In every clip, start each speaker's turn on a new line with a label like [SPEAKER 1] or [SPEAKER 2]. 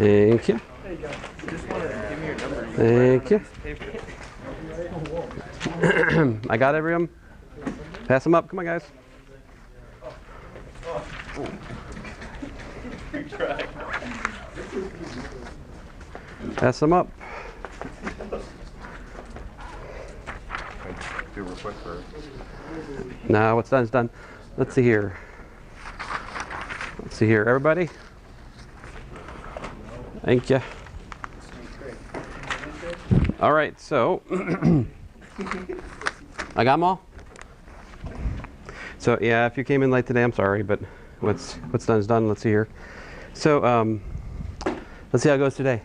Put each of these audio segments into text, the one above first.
[SPEAKER 1] Thank you.
[SPEAKER 2] There you go. Just want to give me your number.
[SPEAKER 1] Thank you. I got every them. Pass them up. Come on, guys. Pass them up.
[SPEAKER 3] Do real quick for.
[SPEAKER 1] Now what's done is done. Let's see here. Let's see here, everybody. Thank you. All right, so I got them all. So yeah, if you came in late today, I'm sorry, but what's done is done. Let's see here. So let's see how it goes today.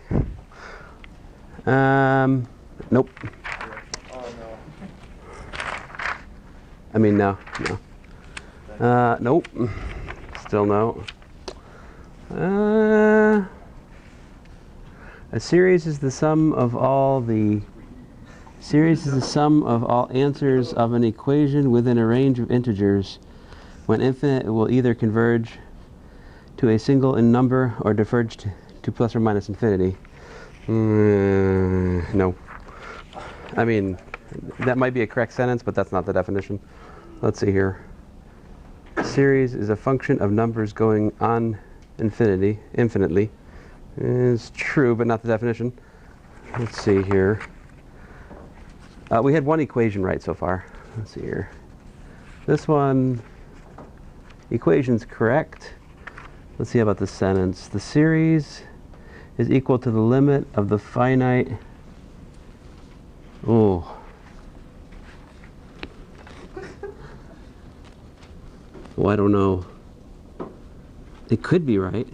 [SPEAKER 1] Nope. I mean, no. Nope. Still no. A series is the sum of all answers of an equation within a range of integers. When infinite, it will either converge to a single in number or diverge to plus or minus infinity. No. I mean, that might be a correct sentence, but that's not the definition. Let's see here. Series is a function of numbers going on infinitely. It's true, but not the definition. Let's see here. We had one equation right so far. Let's see here. This one, equation's correct. Let's see about the sentence. The series is equal to the limit of the finite. Oh. Oh, I don't know. It could be right.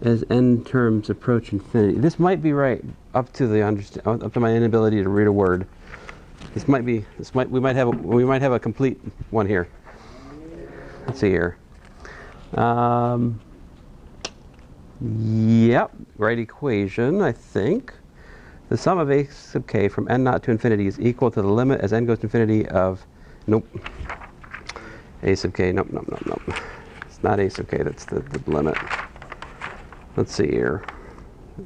[SPEAKER 1] As n terms approach infinity. This might be right up to my inability to read a word. We might have a complete one here. Let's see here. Yep, right equation, I think. The sum of a sub k from n naught to infinity is equal to the limit as n goes to infinity of, nope. A sub k, nope. It's not a sub k, that's the limit. Let's see here.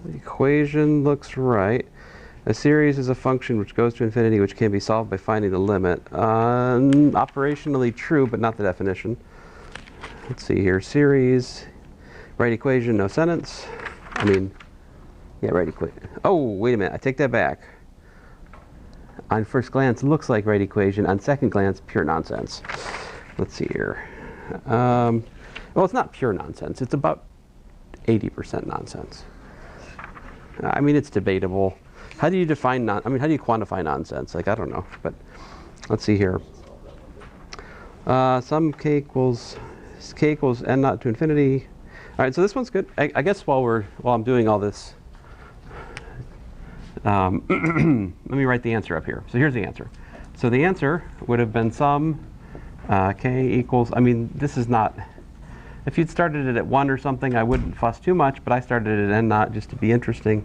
[SPEAKER 1] The equation looks right. A series is a function which goes to infinity, which can be solved by finding the limit. Operationally true, but not the definition. Let's see here. Series, right equation, no sentence. I mean, yeah, right equation. Oh, wait a minute. I take that back. On first glance, it looks like right equation. On second glance, pure nonsense. Let's see here. Well, it's not pure nonsense. It's about 80% nonsense. I mean, it's debatable. How do you define how do you quantify nonsense? Like, I don't know, but let's see here. Sum k equals n naught to infinity. All right, so this one's good. I guess while I'm doing all this, let me write the answer up here. So here's the answer. So the answer would have been sum k equals, I mean, this is not, if you'd started it at 1 or something, I wouldn't fuss too much, but I started it at n naught just to be interesting,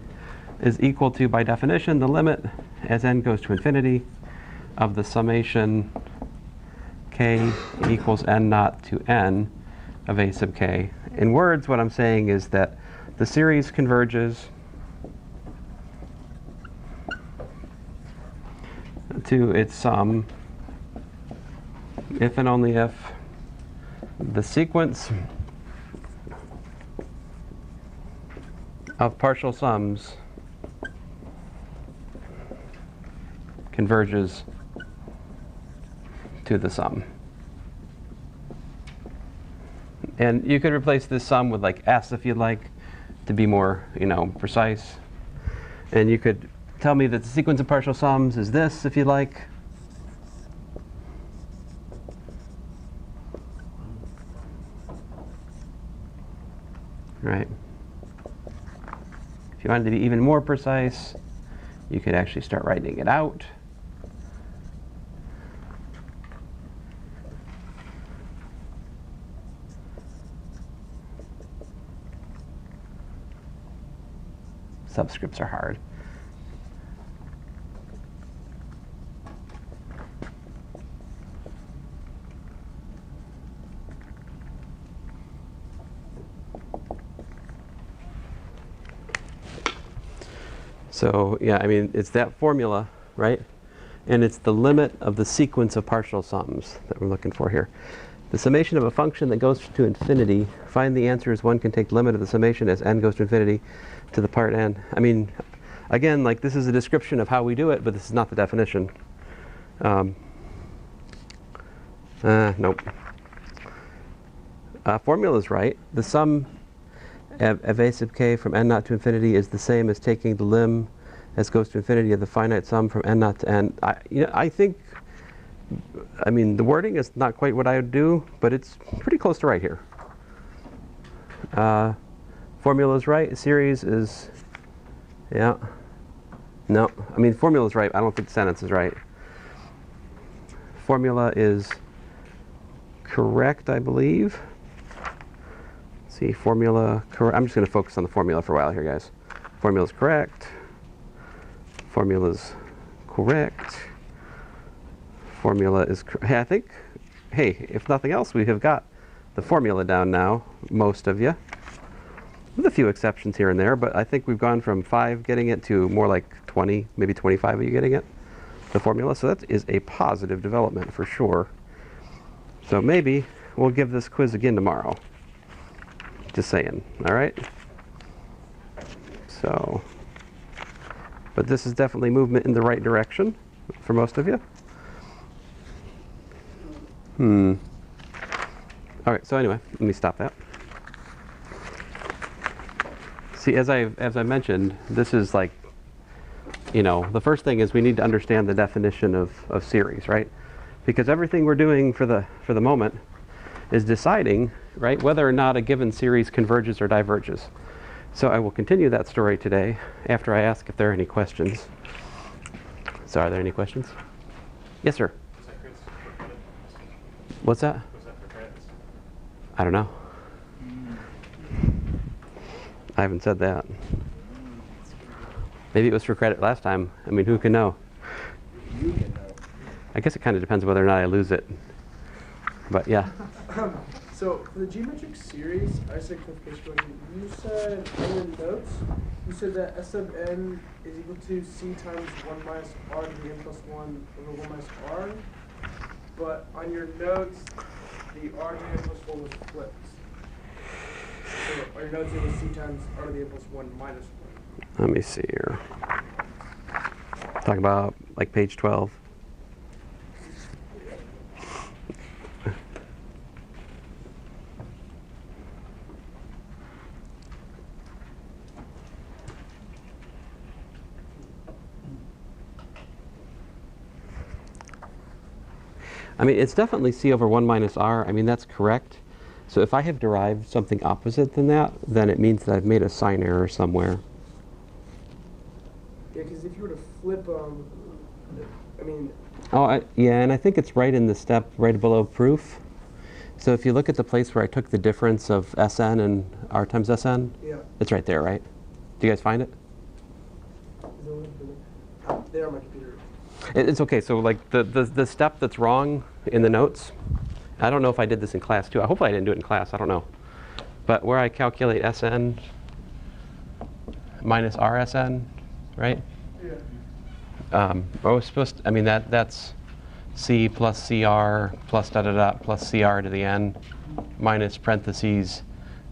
[SPEAKER 1] is equal to, by definition, the limit as n goes to infinity of the summation k equals n naught to n of a sub k. In words, what I'm saying is that the series converges to its sum if and only if the sequence of partial sums converges to the sum. And you could replace this sum with like s if you'd like to be more, precise. And you could tell me that the sequence of partial sums is this if you'd like. Right. If you wanted to be even more precise, you could actually start writing it out. Subscripts are hard. So yeah, I mean, it's that formula, right? And it's the limit of the sequence of partial sums that we're looking for here. The summation of a function that goes to infinity, find the answer as one can take the limit of the summation as n goes to infinity to the part n. I mean, again, like this is a description of how we do it, but this is not the definition. Nope. Formula is right. The sum of a sub k from n naught to infinity is the same as taking the lim as goes to infinity of the finite sum from n naught to n. I think, I mean, the wording is not quite what I would do, but it's pretty close to right here. Formula is right. Series is, yeah. No, I mean, formula is right. I don't think the sentence is right. Formula is correct, I believe. See, formula correct. I'm just going to focus on the formula for a while here, guys. Formula is correct. Formula is correct. Formula is hey, I think, hey, if nothing else, we have got the formula down now, most of you. With a few exceptions here and there, but I think we've gone from 5 getting it to more like 20, maybe 25 of you getting it, the formula. So that is a positive development for sure. So maybe we'll give this quiz again tomorrow. Just saying, all right? So, but this is definitely movement in the right direction for most of you. All right, so anyway, let me stop that. See, as I mentioned, this is like, you know, the first thing is we need to understand the definition of series, right? Because everything we're doing for the moment is deciding, right, whether or not a given series converges or diverges. So I will continue that story today after I ask if there are any questions. So are there any questions? Yes, sir.
[SPEAKER 2] Was that Chris for credit?
[SPEAKER 1] What's that?
[SPEAKER 2] Was that for credits?
[SPEAKER 1] I don't know. I haven't said that. Maybe it was for credit last time. I mean, who can know?
[SPEAKER 2] You can know.
[SPEAKER 1] I guess it kind of depends whether or not I lose it. But yeah.
[SPEAKER 3] So for the geometric series, I said clarification question. You said in the notes, you said that S sub n is equal to c times 1 minus r to the n plus 1 over 1 minus r. But on your notes, the r to the n plus 1 was flipped. So on your notes, it was c times r to the n plus 1 minus 1.
[SPEAKER 1] Let me see here. Talking about like page 12. I mean, it's definitely c over 1 minus r. I mean, that's correct. So if I have derived something opposite than that, then it means that I've made a sign error somewhere.
[SPEAKER 3] Yeah, because if you were to flip, I mean...
[SPEAKER 1] Oh, yeah, and I think it's right in the step right below proof. So if you look at the place where I took the difference of Sn and r times Sn,
[SPEAKER 3] Yeah.
[SPEAKER 1] it's right there, right? Do you guys find it?
[SPEAKER 3] There on my computer.
[SPEAKER 1] It's okay. So like the step that's wrong in the notes, I don't know if I did this in class too. Hopefully I didn't do it in class. I don't know. But where I calculate Sn minus Rsn, right?
[SPEAKER 3] Yeah.
[SPEAKER 1] I was supposed to, I mean, that's C plus CR plus da da da plus CR to the n minus parentheses,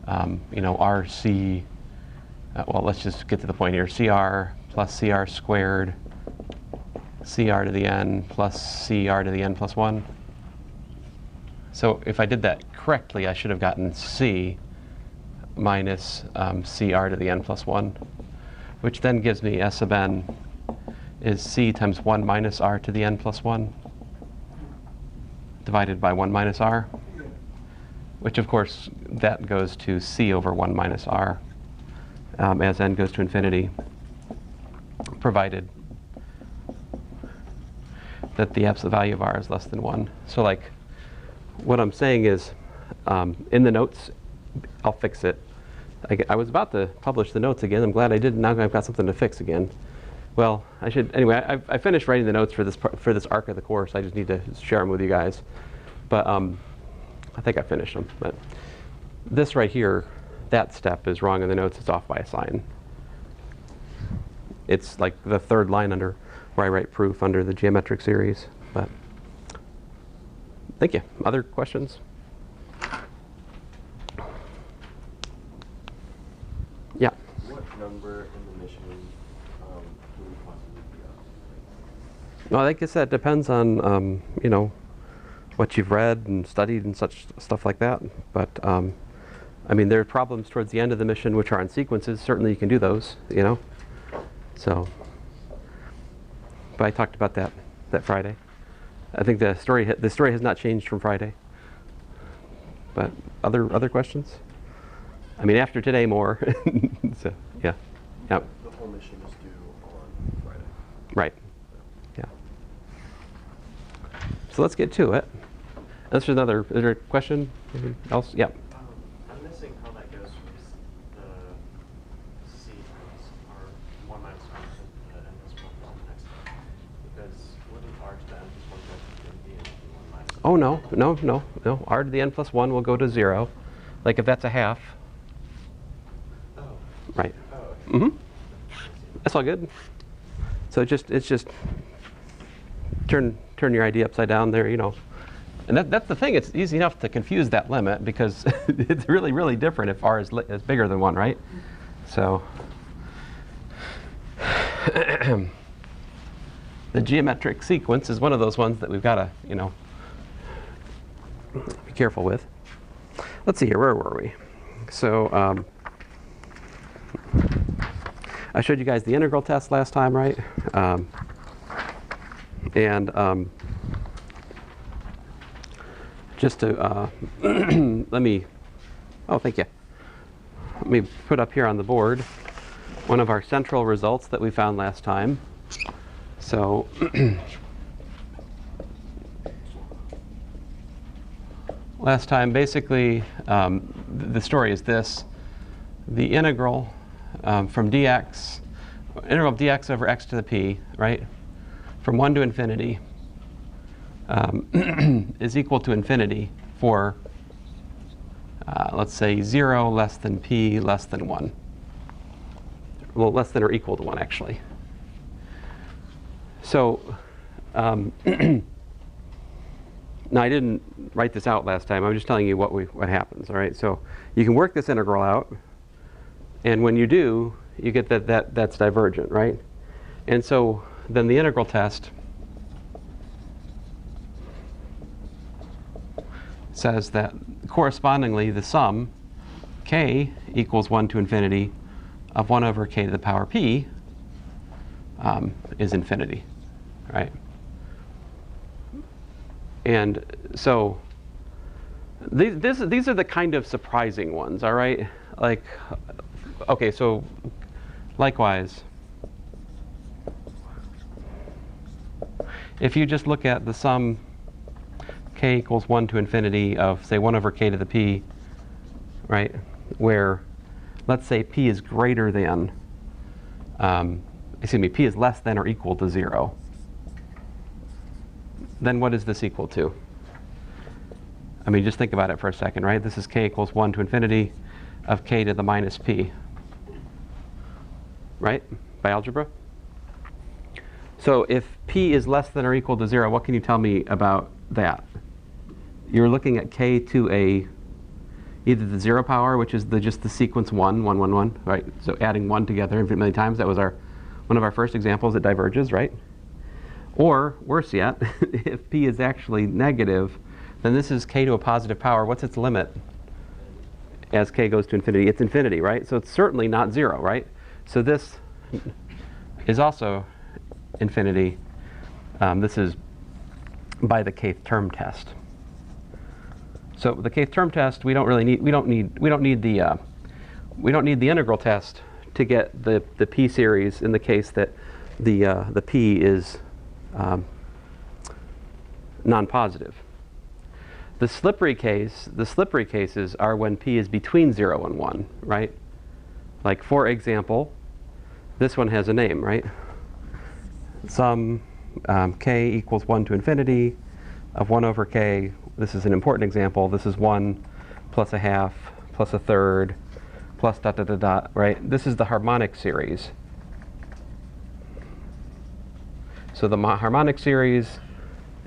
[SPEAKER 1] you know, RC, well, let's just get to the point here. CR plus CR squared, CR to the n plus CR to the n plus 1. So if I did that correctly, I should have gotten C minus CR to the n plus 1, which then gives me S sub n is C times 1 minus R to the n plus 1 divided by 1 minus R, which of course that goes to C over 1 minus R as n goes to infinity, provided that the absolute value of R is less than 1. So like what I'm saying is in the notes, I'll fix it. I was about to publish the notes again. I'm glad I did. Now I've got something to fix again. Well, I should, anyway, I finished writing the notes for this arc of the course. I just need to share them with you guys. But I think I finished them. But this right here, that step is wrong in the notes. It's off by a sign. it's like the third line under where I write proof under the geometric series. But thank you. Other questions? Yeah.
[SPEAKER 2] What number in the mission could we possibly be up
[SPEAKER 1] Well, I guess that depends on you know, what you've read and studied and such stuff like that. But I mean, there are problems towards the end of the mission which are on sequences. Certainly, you can do those. You know, so. But I talked about that Friday. I think the story has not changed from Friday. But other questions? I mean, after today, more. So yeah, yeah.
[SPEAKER 2] The whole mission is due on Friday.
[SPEAKER 1] Right. Yeah. So let's get to it. Is there a question? Anything else? Yeah.
[SPEAKER 2] I'm missing how that goes from the C times R 1 minus constant and n plus 1 to the next step. Because wouldn't R to the n plus 1 go to be 1 minus?
[SPEAKER 1] Oh, no. R to the n plus 1 will go to 0. Like if that's a half.
[SPEAKER 2] Oh.
[SPEAKER 1] Right.
[SPEAKER 2] Oh, okay.
[SPEAKER 1] Mm-hmm. That's all good. So it's just turn your idea upside down there, you know. And that's the thing. It's easy enough to confuse that limit because it's really, really different if R is bigger than 1, right? So the geometric sequence is one of those ones that we've got to, you know, be careful with. Let's see here. Where were we? So I showed you guys the integral test last time, right? Just to let me put up here on the board one of our central results that we found last time. So last time, basically, the story is this: the integral from dx, integral of dx over x to the p, right, from 1 to infinity, is equal to infinity for, let's say, 0 less than p less than 1. Well, less than or equal to 1, actually. So now I didn't write this out last time. I'm just telling you what happens. All right. So you can work this integral out, and when you do, you get that's divergent, right? And so then the integral test says that correspondingly the sum k equals 1 to infinity of 1 over k to the power p is infinity, right? And so these are the kind of surprising ones, all right? Like, okay, so likewise, if you just look at the sum k equals 1 to infinity of, say, 1 over k to the p, right, where, let's say, p is greater than, p is less than or equal to 0, then what is this equal to? I mean, just think about it for a second, right? This is k equals 1 to infinity of k to the minus p, right, by algebra? So if p is less than or equal to 0, what can you tell me about that? You're looking at k to either the 0 power, which is just the sequence 1, 1, 1, 1, right? So adding 1 together infinite many times. That was one of our first examples that diverges, right? Or, worse yet, if p is actually negative, then this is k to a positive power. What's its limit as k goes to infinity? It's infinity, right? So it's certainly not 0, right? So this is also infinity. This is by the kth term test. So the kth term test, we don't need the integral test to get the p series in the case that the p is non-positive. The slippery cases are when p is between 0 and 1, right? Like, for example, this one has a name, right? Sum k equals 1 to infinity of 1 over k. This is an important example. This is 1 plus a half plus a third plus dot, dot, dot, dot, right? This is the harmonic series. So the harmonic series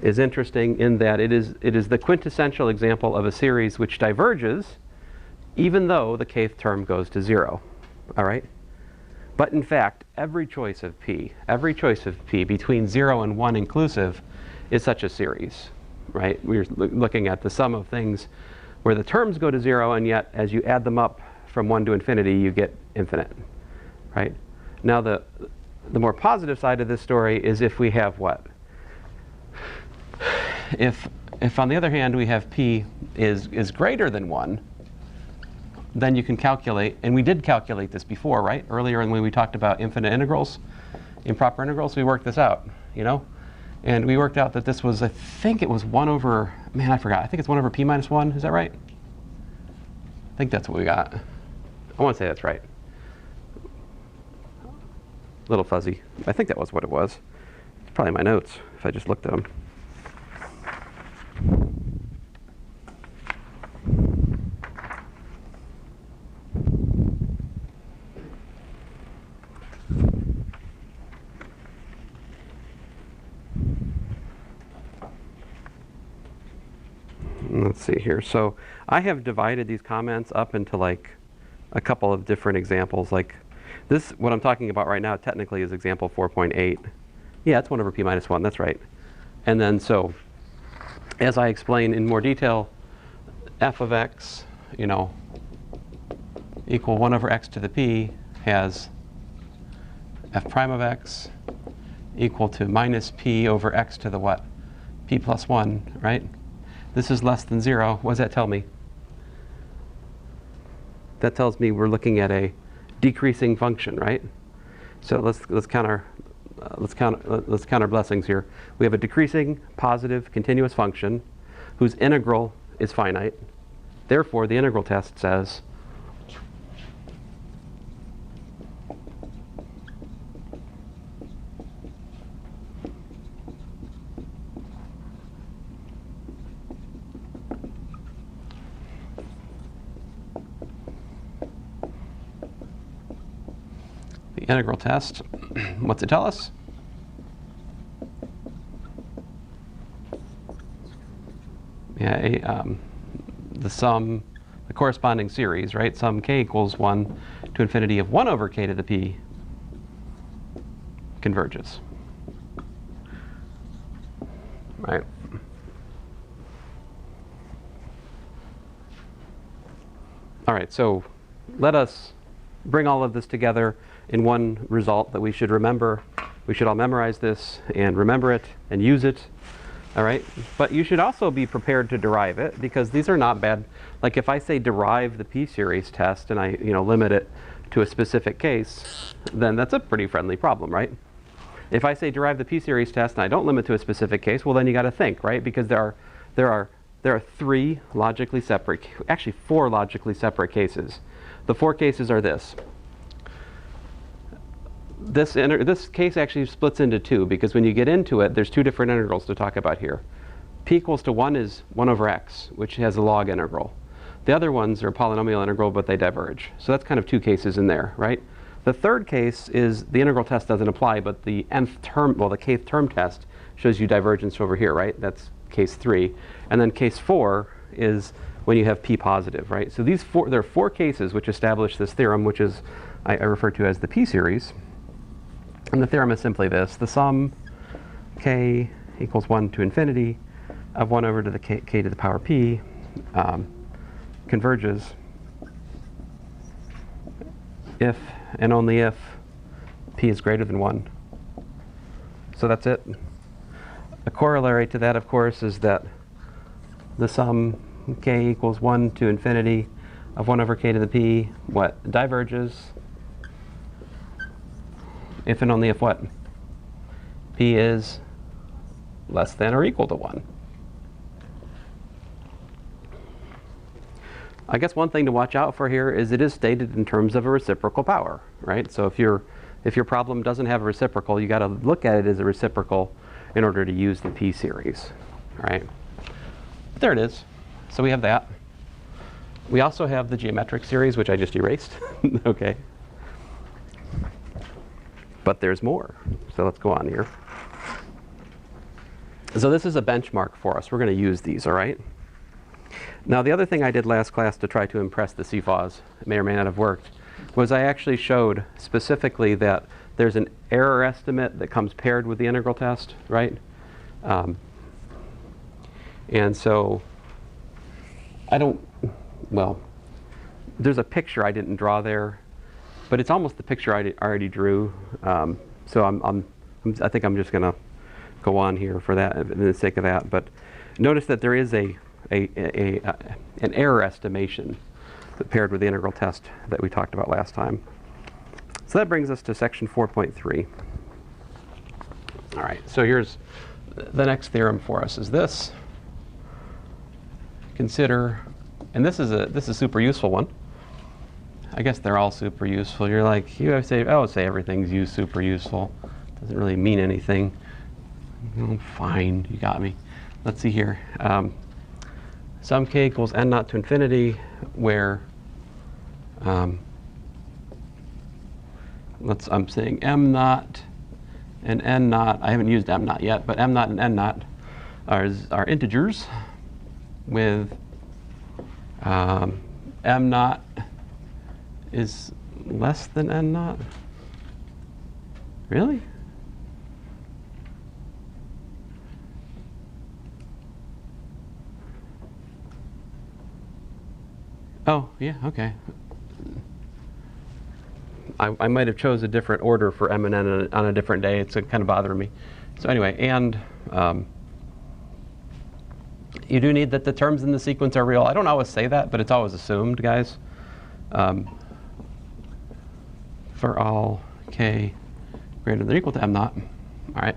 [SPEAKER 1] is interesting in that it is the quintessential example of a series which diverges even though the kth term goes to 0. All right? But in fact, every choice of p between 0 and 1 inclusive is such a series, right? We're looking at the sum of things where the terms go to 0, and yet as you add them up from 1 to infinity, you get infinite, right? Now the more positive side of this story is if we have what? If on the other hand we have p is greater than 1, then you can calculate, and we did calculate this before, right? Earlier when we talked about infinite integrals, improper integrals, we worked this out, you know? And we worked out that this was, I think it was 1 over, man, I forgot. I think it's 1 over p minus 1, is that right? I think that's what we got. I want to say that's right. A little fuzzy. I think that was what it was. It's probably my notes, if I just looked at them. Let's see here. So I have divided these comments up into like a couple of different examples. Like this, what I'm talking about right now technically is example 4.8. Yeah, it's 1 over p minus 1. That's right. And then so as I explain in more detail, f of x, you know, equal 1 over x to the p has f prime of x equal to minus p over x to the what? P plus 1, right? This is less than 0. What does that tell me? That tells me we're looking at a decreasing function, right? So let's count our blessings here. We have a decreasing positive continuous function whose integral is finite. Therefore, the integral test says integral test. What's it tell us? Yeah, the sum, the corresponding series, right? Sum k equals 1 to infinity of 1 over k to the p converges. Right? All right, so let us bring all of this together in one result that we should remember. We should all memorize this and remember it and use it. All right? But you should also be prepared to derive it, because these are not bad. Like if I say derive the p-series test and I limit it to a specific case, then that's a pretty friendly problem, right? If I say derive the p-series test and I don't limit to a specific case, well then you got to think, right? Because there are 3 logically separate, actually 4 logically separate cases. The 4 cases are this. This case actually splits into 2, because when you get into it, there's 2 different integrals to talk about here. P equals to 1 is 1 over x, which has a log integral. The other ones are polynomial integral, but they diverge. So that's kind of 2 cases in there, right? The third case is the integral test doesn't apply, but the nth term, well, the kth term test shows you divergence over here, right? That's case 3. And then case 4 is when you have p positive, right? So there are 4 cases which establish this theorem, which is I refer to as the p-series. And the theorem is simply this: the sum k equals 1 to infinity of 1 over to the k to the power p converges if and only if p is greater than 1. So that's it. A corollary to that, of course, is that the sum k equals 1 to infinity of 1 over k to the p, what? Diverges if and only if what? P is less than or equal to 1. I guess one thing to watch out for here is it is stated in terms of a reciprocal power, right? So if your problem doesn't have a reciprocal, you got to look at it as a reciprocal in order to use the p-series, right? There it is. So we have that. We also have the geometric series, which I just erased. Okay. But there's more. So let's go on here. So this is a benchmark for us. We're going to use these, all right? Now, the other thing I did last class to try to impress the CFAWs, it may or may not have worked, was I actually showed specifically that there's an error estimate that comes paired with the integral test, right? And so well, there's a picture I didn't draw there, but it's almost the picture I already drew. So I think I'm just going to go on here for that, in the sake of that. But notice that there is an error estimation that paired with the integral test that we talked about last time. So that brings us to section 4.3. All right, so here's the next theorem for us is this. Consider, and this is a super useful one. I guess they're all super useful. You're like, I would say everything's super useful. Doesn't really mean anything. Fine, you got me. Let's see here. Sum k equals n naught to infinity, where I'm saying m naught and n naught. I haven't used m naught yet, but m naught and n naught are integers with m naught is less than n naught. Really? Oh, yeah, okay. I might have chose a different order for m and n on a different day. It's kind of bothering me. So anyway, and you do need that the terms in the sequence are real. I don't always say that, but it's always assumed, guys. For all k greater than or equal to m naught, all right,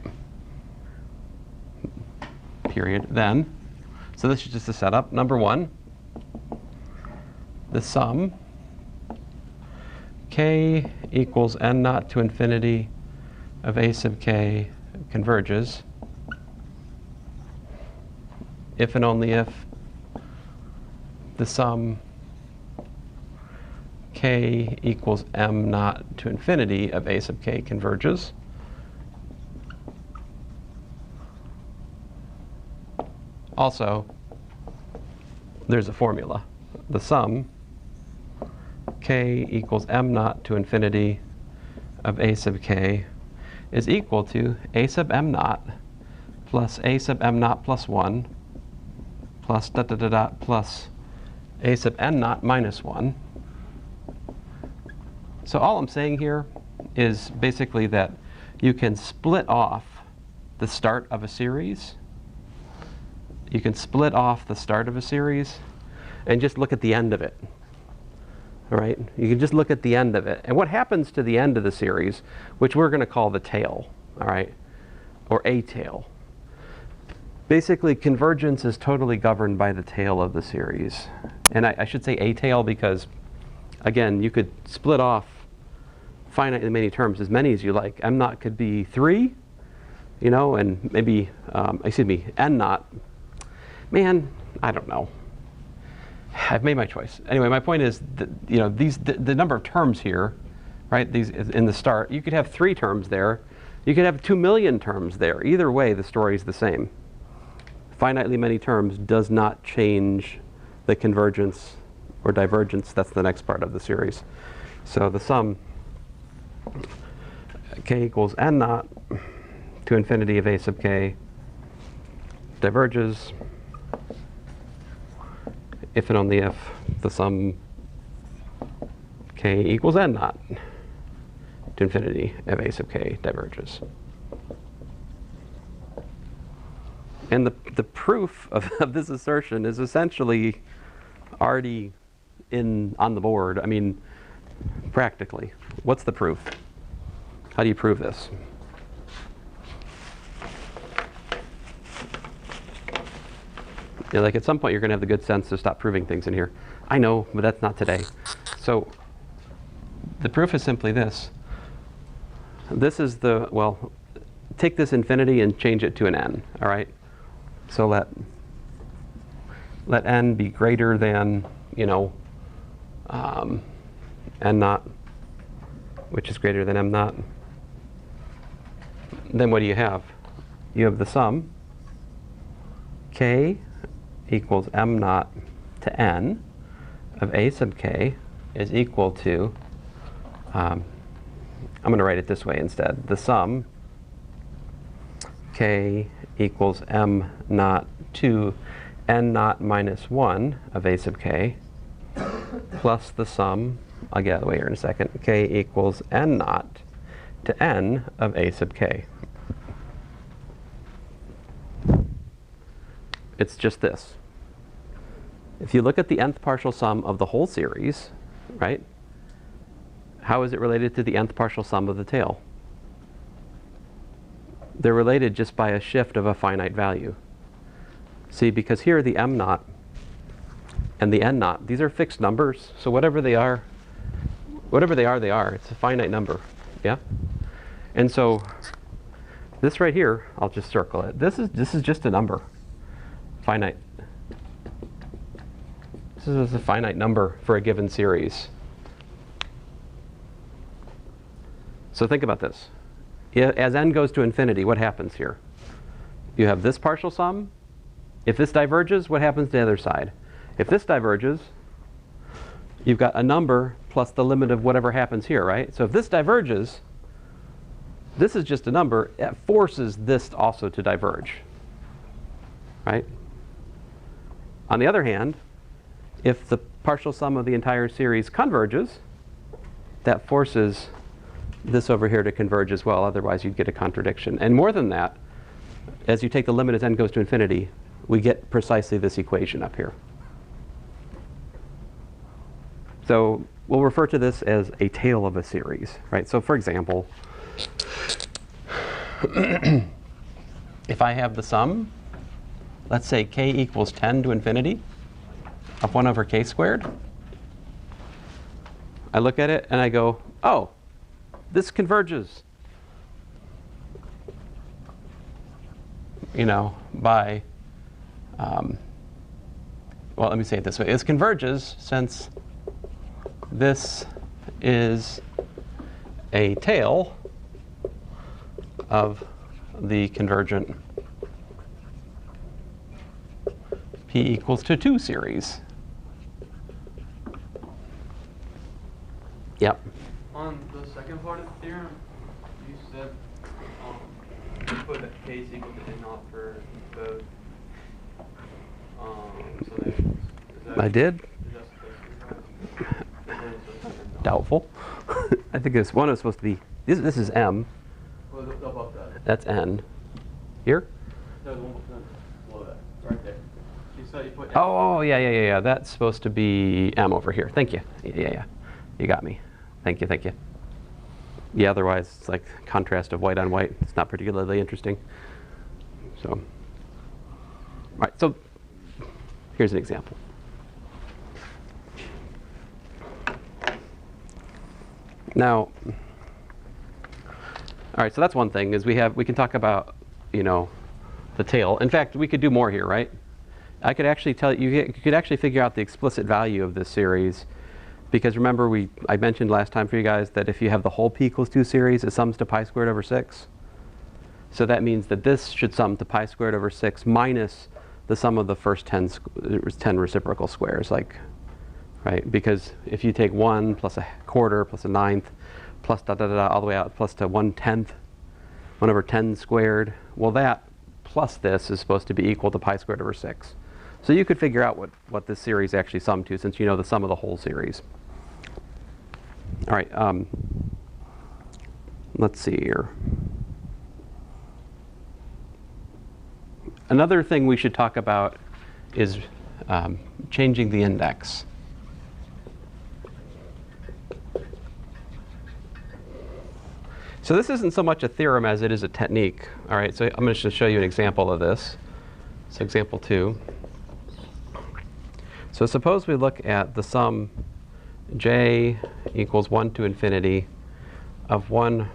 [SPEAKER 1] period, then, so this is just a setup. Number one, the sum k equals n naught to infinity of a sub k converges if and only if the sum k equals m naught to infinity of a sub k converges. Also, there's a formula. The sum k equals m naught to infinity of a sub k is equal to a sub m naught plus a sub m naught plus 1 plus dot dot dot dot plus a sub n naught minus 1. So all I'm saying here is basically that you can split off the start of a series. You can split off the start of a series and just look at the end of it. All right? You can just look at the end of it. And what happens to the end of the series, which we're going to call the tail, all right, or a tail. Basically, convergence is totally governed by the tail of the series. And I should say a tail because, again, you could split off finitely many terms, as many as you like. M naught could be 3, you know, and maybe, n naught. Man, I don't know. I've made my choice. Anyway, my point is that, you know, the number of terms here, right, these in the start, you could have 3 terms there. You could have 2 million terms there. Either way, the story is the same. Finitely many terms does not change the convergence or divergence. That's the next part of the series. So the sum k equals n naught to infinity of a sub k diverges if and only if the sum k equals n naught to infinity of a sub k diverges. And the proof of this assertion is essentially already on the board. I mean, practically. What's the proof? How do you prove this? Yeah, like at some point you're going to have the good sense to stop proving things in here. I know, but that's not today. So the proof is simply this. This is the, well, take this infinity and change it to an n, all right? So let n be greater than, you know, n naught, which is greater than m naught. Then what do you have? You have the sum k equals m naught to n of a sub k is equal to, I'm going to write it this way instead. The sum k equals m naught to n naught minus 1 of a sub k plus the sum, I'll get out of the way here in a second, k equals n naught to n of a sub k. It's just this. If you look at the nth partial sum of the whole series, right, how is it related to the nth partial sum of the tail? They're related just by a shift of a finite value. See, because here the m naught and the n naught, these are fixed numbers, so whatever they are, they are. It's a finite number, yeah? And so this right here, I'll just circle it. This is just a number, finite. This is a finite number for a given series. So think about this. As n goes to infinity, what happens here? You have this partial sum. If this diverges, what happens to the other side? If this diverges, you've got a number plus the limit of whatever happens here, right? So if this diverges, this is just a number. It forces this also to diverge, right? On the other hand, if the partial sum of the entire series converges, that forces this over here to converge as well. Otherwise, you'd get a contradiction. And more than that, as you take the limit as n goes to infinity, we get precisely this equation up here. So we'll refer to this as a tail of a series, right? So for example, if I have the sum, let's say k equals 10 to infinity of 1 over k squared, I look at it and I go, oh, this converges, you know, by, well, let me say it this way. This converges since this is a tail of the convergent p equals to 2 series. Yep.
[SPEAKER 4] On the second part of the theorem, you said you put that k is equal to n naught for both. So they, is that,
[SPEAKER 1] I did.
[SPEAKER 4] is that supposed to be right?
[SPEAKER 1] Doubtful. I think this one is supposed to be, this is m.
[SPEAKER 4] Well, above that.
[SPEAKER 1] That's n. Here?
[SPEAKER 4] No, the one below that. Right there. You said you put n.
[SPEAKER 1] Oh, yeah. That's supposed to be m over here. Thank you. Yeah. You got me. Thank you. Yeah, otherwise it's like contrast of white on white. It's not particularly interesting. So, all right, so here's an example. Now, all right, so that's one thing is we can talk about, you know, the tail. In fact, we could do more here, right? I could actually tell you could actually figure out the explicit value of this series. Because remember, I mentioned last time for you guys that if you have the whole p equals 2 series, it sums to pi squared over 6. So that means that this should sum to pi squared over 6 minus the sum of the first 10 reciprocal squares, like, right? Because if you take 1 plus a quarter plus a ninth plus all the way out plus to 1/10, 1 over 10 squared, well, that plus this is supposed to be equal to pi squared over 6. So you could figure out what this series actually summed to, since you know the sum of the whole series. All right, let's see here. Another thing we should talk about is changing the index. So this isn't so much a theorem as it is a technique. All right, so I'm going to show you an example of this. So example 2. So suppose we look at the sum j equals 1 to infinity of 1,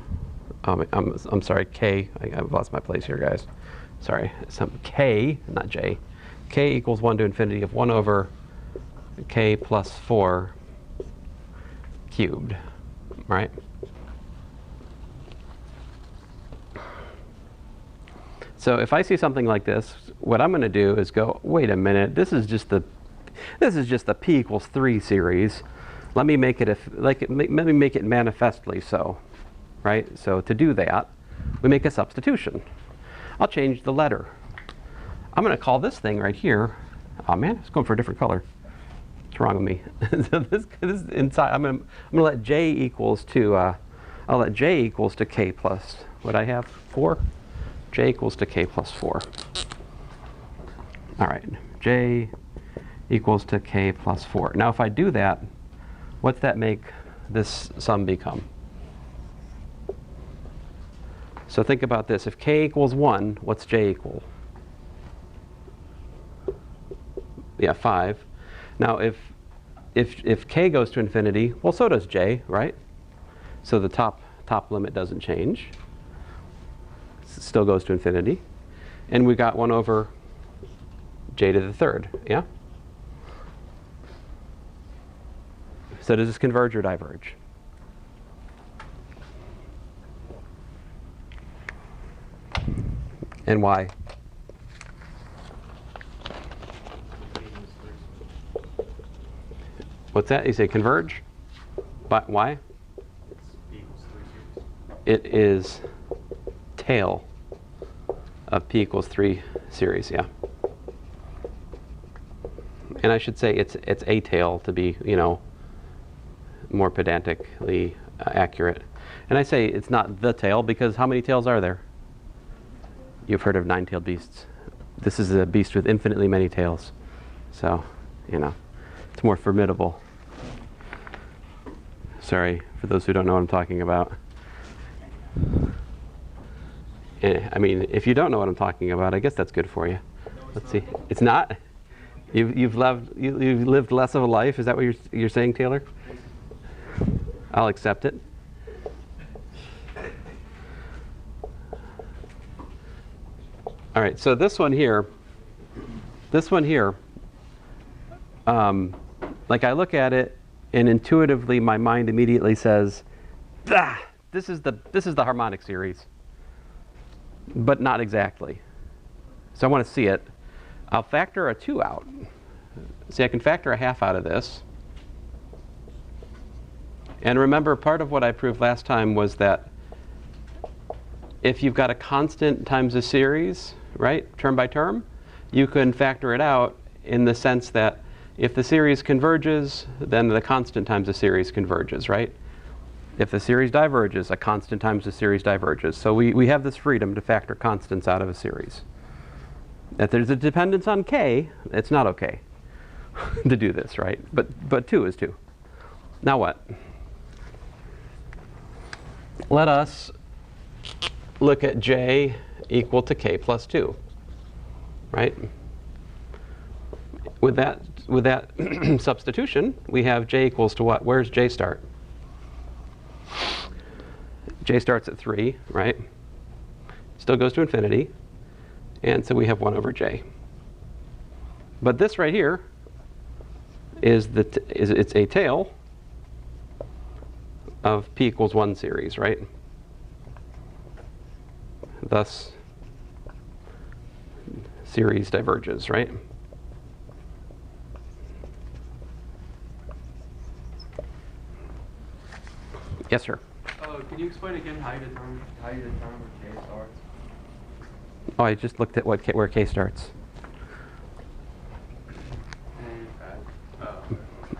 [SPEAKER 1] I'm sorry, k, I've lost my place here, guys. Sorry, some k, not j. K equals 1 to infinity of 1 over k plus 4 cubed, right? So if I see something like this, what I'm going to do is go, wait a minute, this is just the p equals 3 series. Let me make it let me make it manifestly so, right? So to do that, we make a substitution. I'll change the letter. I'm going to call this thing right here. Oh man, it's going for a different color. What's wrong with me? So this inside. I'm going to let j equals to. I'll let j equals to k plus. What I have 4. J equals to k plus 4. All right, j equals to k plus 4. Now if I do that, what's that make this sum become? So think about this. If k equals 1, what's j equal? Yeah, 5. Now if k goes to infinity, well, so does j, right? So the top limit doesn't change. It still goes to infinity. And we got 1 over j to the 3rd, yeah? So does this converge or diverge? And why? What's that? You say converge? But why? It is tail of p equals 3 series, yeah. And I should say it's a tail to be, more pedantically accurate. And I say it's not the tail because how many tails are there? You've heard of 9-tailed beasts. This is a beast with infinitely many tails. So, it's more formidable. Sorry for those who don't know what I'm talking about. I mean, if you don't know what I'm talking about, I guess that's good for you. Let's see. It's not? You've lived less of a life? Is that what you're saying, Taylor? I'll accept it. All right, so this one here, like I look at it and intuitively my mind immediately says, this is the harmonic series, but not exactly. So I want to see it. I'll factor a 2 out. See, I can factor a half out of this. And remember, part of what I proved last time was that if you've got a constant times a series, right, term by term, you can factor it out in the sense that if the series converges, then the constant times the series converges, right? If the series diverges, a constant times the series diverges. So we have this freedom to factor constants out of a series. If there's a dependence on k, it's not okay to do this, right? But 2 is 2. Now what? Let us look at j equal to k plus 2, right? With that substitution, we have j equals to what? Where's j start? J starts at 3, right? Still goes to infinity. And so we have 1 over j. But this right here is it's a tail of p equals 1 series, right? Thus, series diverges, right? Yes, sir.
[SPEAKER 4] Can you explain again how you determine where k starts?
[SPEAKER 1] Oh, I just looked at where k starts.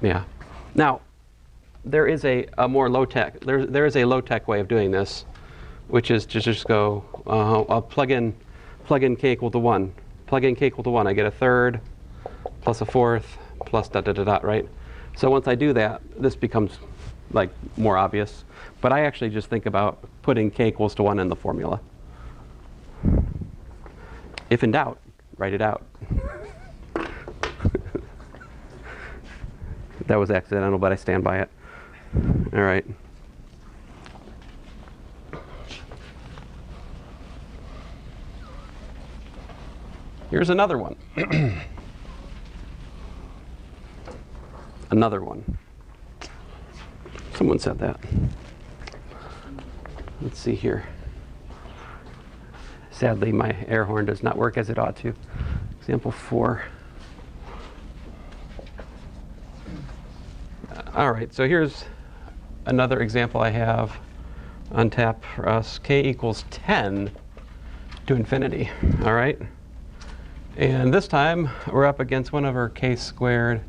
[SPEAKER 1] Yeah. Now, there is a more low tech. There is a low tech way of doing this, which is to just go. I'll plug in k equal to 1. Plug in k equal to 1. I get a third plus a fourth plus dot dot dot dot. Right. So once I do that, this becomes like more obvious. But I actually just think about putting k equals to 1 in the formula. If in doubt, write it out. That was accidental, but I stand by it. All right. Here's another one. Another one. Someone said that. Let's see here. Sadly, my air horn does not work as it ought to. Example 4. All right, so here's another example I have on tap for us. K equals 10 to infinity, all right? And this time, we're up against 1 over k squared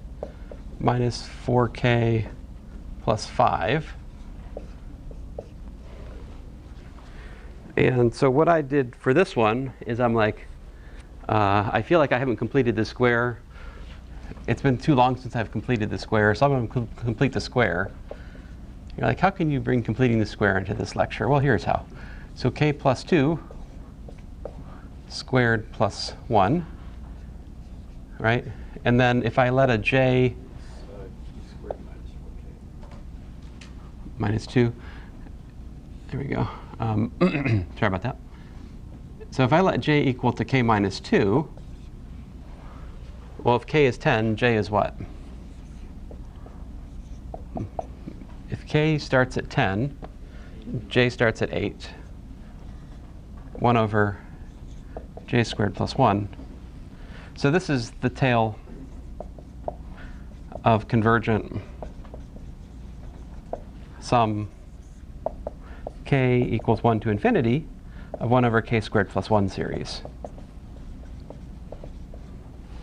[SPEAKER 1] minus 4k plus 5. And so what I did for this one is I'm like, I feel like I haven't completed the square. It's been too long since I've completed the square, so I'm going to complete the square. You're like, how can you bring completing the square into this lecture? Well, here's how. So k plus 2 squared plus 1, right? And then if I let a j minus 2, there we go. Sorry about that. So if I let j equal to k minus 2, well, if k is 10, j is what? If k starts at 10, j starts at 8. 1 over j squared plus 1. So this is the tail of convergent sum k equals 1 to infinity of 1 over k squared plus 1 series.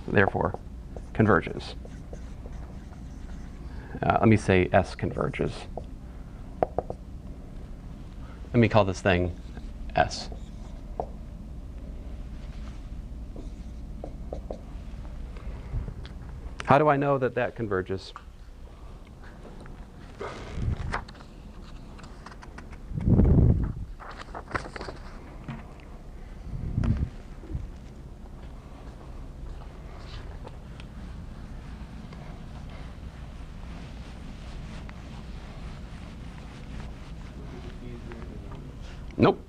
[SPEAKER 1] Therefore, converges. Let me say S converges. Let me call this thing S. How do I know that that converges? Nope.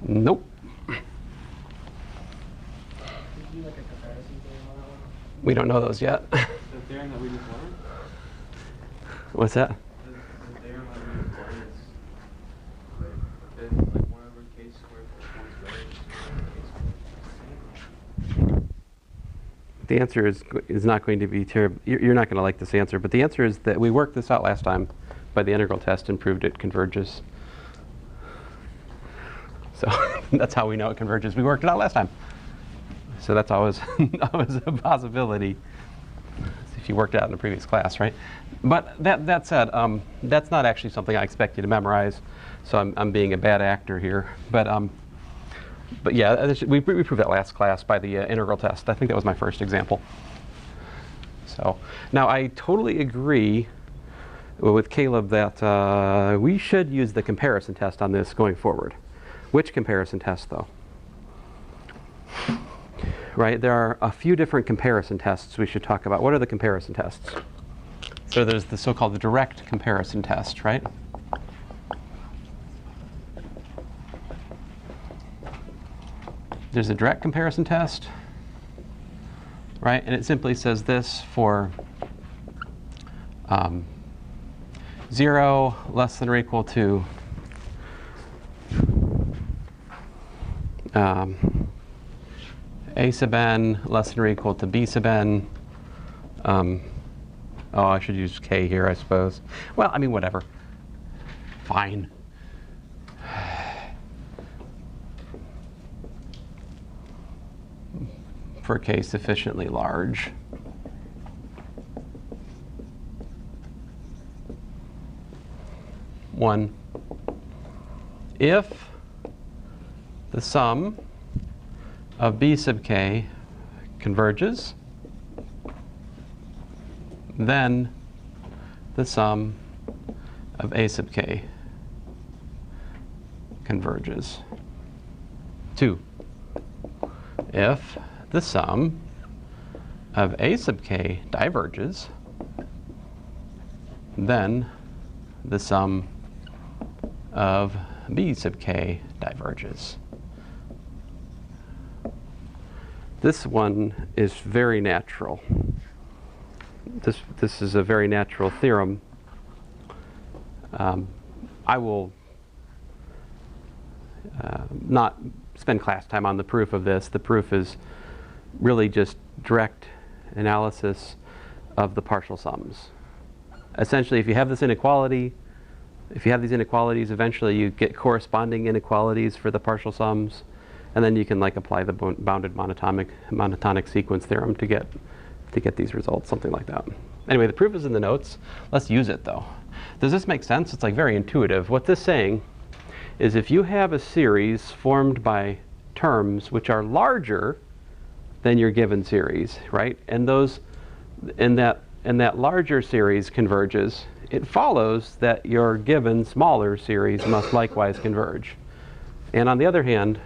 [SPEAKER 1] Nope.
[SPEAKER 3] Did you do like a comparison theorem on that one?
[SPEAKER 1] We don't know those yet.
[SPEAKER 4] The theorem that we just learned?
[SPEAKER 1] What's that?
[SPEAKER 4] The theorem that we just learned is like 1 over k squared plus 1 squared.
[SPEAKER 1] The answer is not going to be terrible. You're not going to like this answer, but the answer is that we worked this out last time by the integral test and proved it converges. So that's how we know it converges. We worked it out last time. So that's always, always a possibility if you worked it out in a previous class, right? But that said, that's not actually something I expect you to memorize. So I'm being a bad actor here. But yeah, we proved that last class by the integral test. I think that was my first example. So now I totally agree with Caleb that we should use the comparison test on this going forward. Which comparison test, though? Right, there are a few different comparison tests we should talk about. What are the comparison tests? So there's the so-called direct comparison test, right? There's a direct comparison test, right? And it simply says this for 0 less than or equal to a sub n less than or equal to b sub n. Oh, I should use k here, I suppose. Well, I mean, whatever. Fine. For k sufficiently large. One, if the sum of b sub k converges, then the sum of a sub k converges. 2, if the sum of a sub k diverges, then the sum of b sub k diverges. This one is very natural. This is a very natural theorem. I will not spend class time on the proof of this. The proof is really just direct analysis of the partial sums. Essentially, if you have this inequality, if you have these inequalities, eventually you get corresponding inequalities for the partial sums, and then you can like apply the bounded monotonic sequence theorem to get these results, something like that. Anyway, the proof is in the notes. Let's use it though. Does this make sense? It's like very intuitive. What this is saying is if you have a series formed by terms which are larger than your given series, right? And that larger series converges, it follows that your given smaller series must likewise converge. And on the other hand,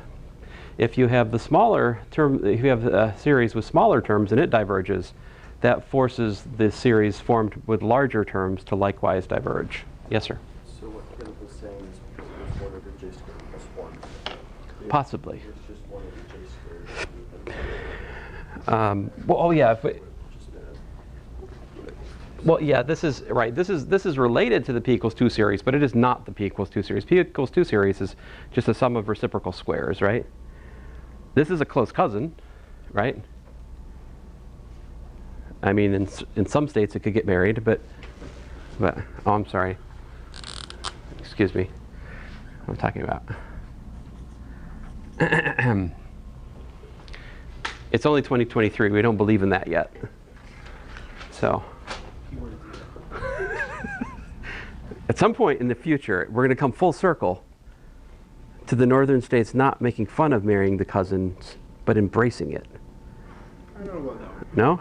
[SPEAKER 1] if you have the smaller term, if you have a series with smaller terms and it diverges, that forces the series formed with larger terms to likewise diverge. Yes, sir?
[SPEAKER 5] So what Caleb was saying is because it was 1 over j squared plus 1.
[SPEAKER 1] Possibly.
[SPEAKER 5] It's just 1 over j squared.
[SPEAKER 1] Well, oh yeah. If we, well, yeah. This is right. This is related to the p equals 2 series, but it is not the p equals 2 series. P equals 2 series is just a sum of reciprocal squares, right? This is a close cousin, right? I mean, in some states it could get married, but oh, I'm sorry. Excuse me. What I'm talking about. It's only 2023. We don't believe in that yet. So, at some point in the future, we're going to come full circle to the northern states not making fun of marrying the cousins, but embracing it.
[SPEAKER 3] I don't know about that one.
[SPEAKER 1] No?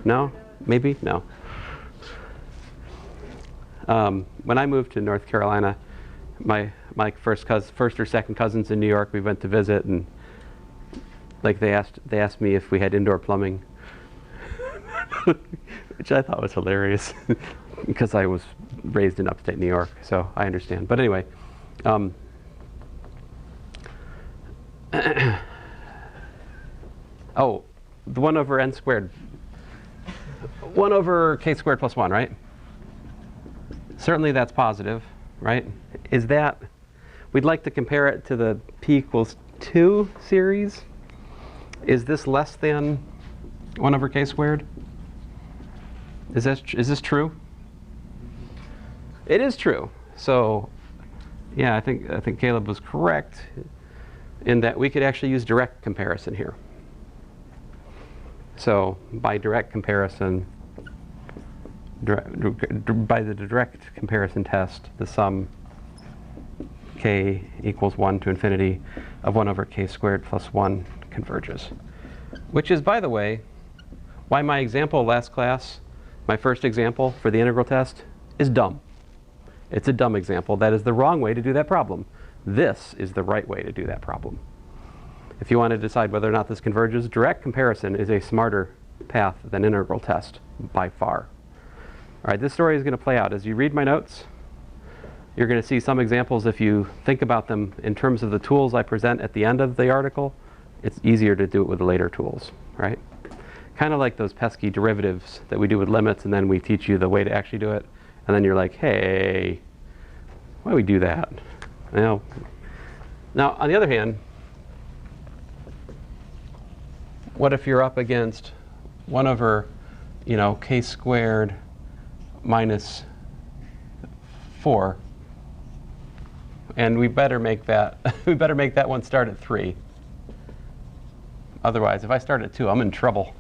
[SPEAKER 1] No? Maybe? No. When I moved to North Carolina, my first or second cousins in New York, we went to visit, and like they asked me if we had indoor plumbing, which I thought was hilarious because I was raised in upstate New York, so I understand. But anyway, oh, the 1 over n squared. 1 over k squared plus 1, right? Certainly that's positive, right? Is that, we'd like to compare it to the p equals 2 series. Is this less than 1 over k squared? Is this true? It is true. So, yeah, I think Caleb was correct in that we could actually use direct comparison here. So by direct comparison, by the direct comparison test, the sum k equals 1 to infinity of 1 over k squared plus 1 converges. Which is, by the way, why my example last class, my first example for the integral test, is dumb. It's a dumb example. That is the wrong way to do that problem. This is the right way to do that problem. If you want to decide whether or not this converges, direct comparison is a smarter path than integral test, by far. All right, this story is going to play out. As you read my notes, you're going to see some examples. If you think about them in terms of the tools I present at the end of the article, it's easier to do it with the later tools, right? Kind of like those pesky derivatives that we do with limits, and then we teach you the way to actually do it, and then you're like, hey, why do we do that? Now, on the other hand, what if you're up against 1 over, k squared minus 4, and we better make that one start at 3. Otherwise, if I start at 2, I'm in trouble.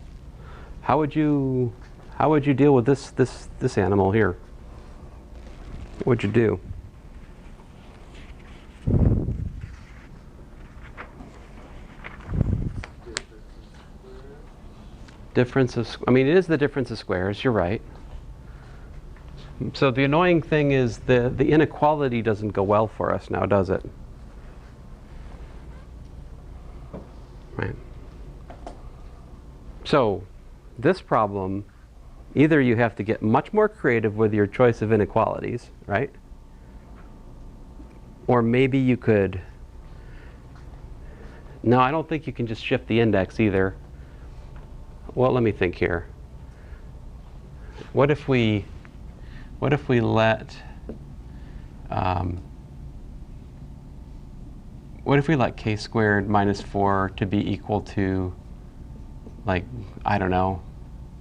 [SPEAKER 1] How would you deal with this animal here? What would you do? Difference of, I mean, it is the difference of squares, you're right. So the annoying thing is the inequality doesn't go well for us now, does it? Right. So this problem, either you have to get much more creative with your choice of inequalities, right? Or maybe you could, no, I don't think you can just shift the index either. Well, let me think here. What if we let what if we let k squared minus 4 to be equal to, like, I don't know.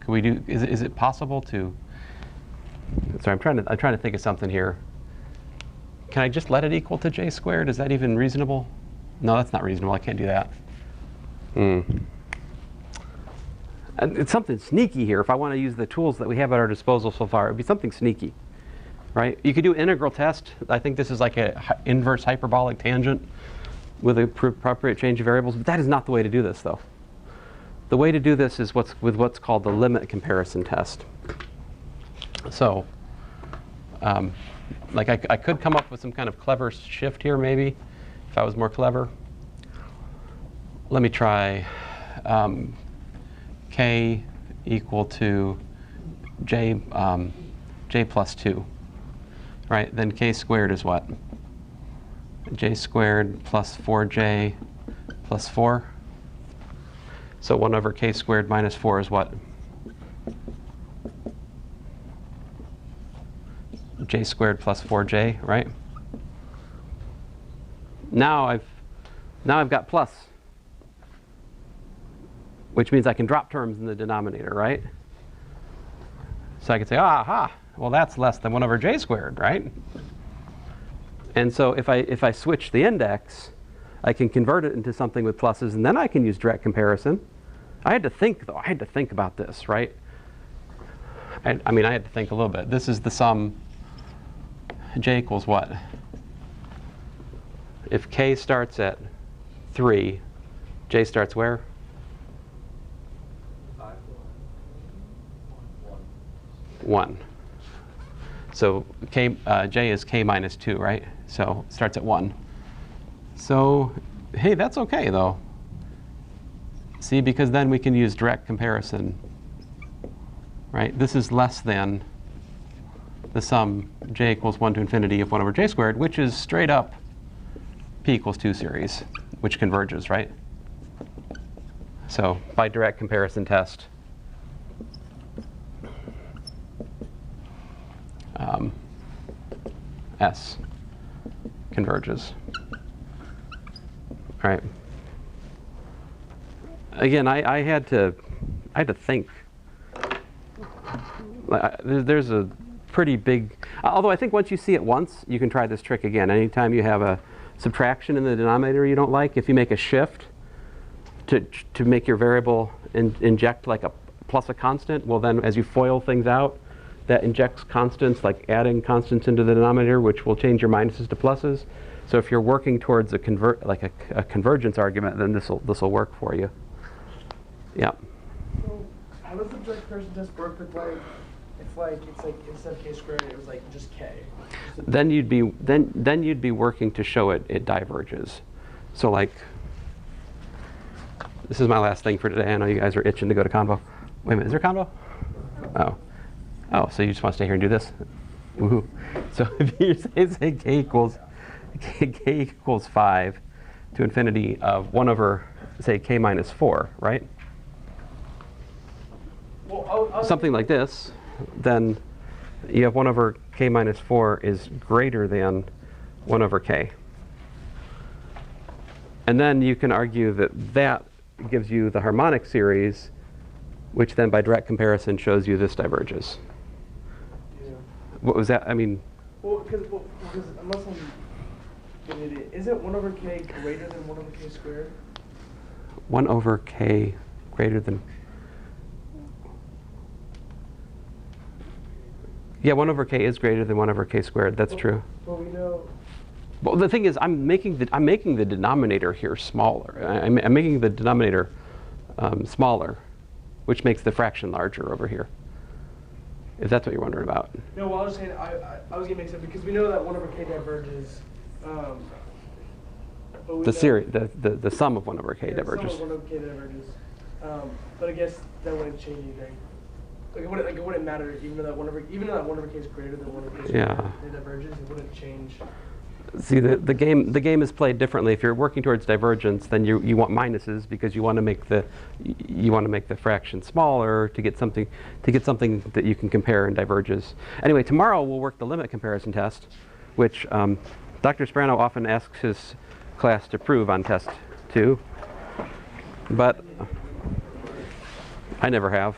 [SPEAKER 1] Could we do, is it possible to, sorry, I'm trying to think of something here. Can I just let it equal to j squared? Is that even reasonable? No, that's not reasonable. I can't do that. And it's something sneaky here. If I want to use the tools that we have at our disposal so far, it would be something sneaky, right? You could do integral test. I think this is like a inverse hyperbolic tangent with a appropriate change of variables. But that is not the way to do this, though. The way to do this is with what's called the limit comparison test. So, like I could come up with some kind of clever shift here, maybe, if I was more clever. Let me try k equal to j plus 2, right? Then k squared is what? J squared plus 4j plus 4. So 1 over k squared minus 4 is what? J squared plus 4j, right? Now I've got plus, which means I can drop terms in the denominator, right? So I could say, aha, well that's less than 1 over j squared, right? And so if I switch the index, I can convert it into something with pluses, and then I can use direct comparison. I had to think, though. I had to think about this, right? I mean, I had to think a little bit. This is the sum. J equals what? If k starts at 3, j starts where? 1. So j is k minus 2, right? So it starts at 1. So, hey, that's OK, though. See, because then we can use direct comparison, right? This is less than the sum j equals 1 to infinity of 1 over j squared, which is straight up p equals 2 series, which converges, right? So by direct comparison test, S converges, right? Again, I had to think. There's a pretty big, although I think once you see it once, you can try this trick again. Anytime you have a subtraction in the denominator you don't like, if you make a shift to make your variable inject like a plus a constant, well then as you FOIL things out, that injects constants, like adding constants into the denominator, which will change your minuses to pluses. So if you're working towards a convergence argument, then this will work for you. Yeah.
[SPEAKER 3] So how does the direct comparison test work with if it's like instead of k squared it was like just k?
[SPEAKER 1] Then you'd be working to show it diverges. So like, this is my last thing for today. I know you guys are itching to go to Convo. Wait a minute, is there Convo? Oh, so you just want to stay here and do this? Woohoo. So if you say k equals 5 to infinity of 1 over, say, k minus 4, right?
[SPEAKER 3] Well,
[SPEAKER 1] something like this, then you have 1 over k minus 4 is greater than 1 over k. And then you can argue that gives you the harmonic series, which then by direct comparison shows you this diverges.
[SPEAKER 3] Yeah.
[SPEAKER 1] What was that? I mean...
[SPEAKER 3] Well, because unless I'm an idiot, isn't 1 over k greater than 1 over k squared?
[SPEAKER 1] 1 over k greater than... Yeah, 1 over k is greater than 1 over k squared. That's true.
[SPEAKER 3] Well, we know...
[SPEAKER 1] Well, the thing is, I'm making the denominator here smaller. I'm making the denominator smaller, which makes the fraction larger over here. If that's what you're wondering about.
[SPEAKER 3] No, well, I was saying I was getting mixed up because we know that 1 over k diverges. But we
[SPEAKER 1] The
[SPEAKER 3] know-
[SPEAKER 1] series, the sum of 1 over k
[SPEAKER 3] yeah,
[SPEAKER 1] diverges.
[SPEAKER 3] The sum of 1 over k diverges. But I guess that wouldn't change anything. Like it wouldn't matter even though that 1 over k is greater than 1 over k squared.
[SPEAKER 1] Yeah.
[SPEAKER 3] It diverges. It wouldn't change.
[SPEAKER 1] See, the game is played differently. If you're working towards divergence, then you want minuses because you want to make the fraction smaller to get something that you can compare and diverges. Anyway, tomorrow we'll work the limit comparison test, which Dr. Sperano often asks his class to prove on test 2, but I never have.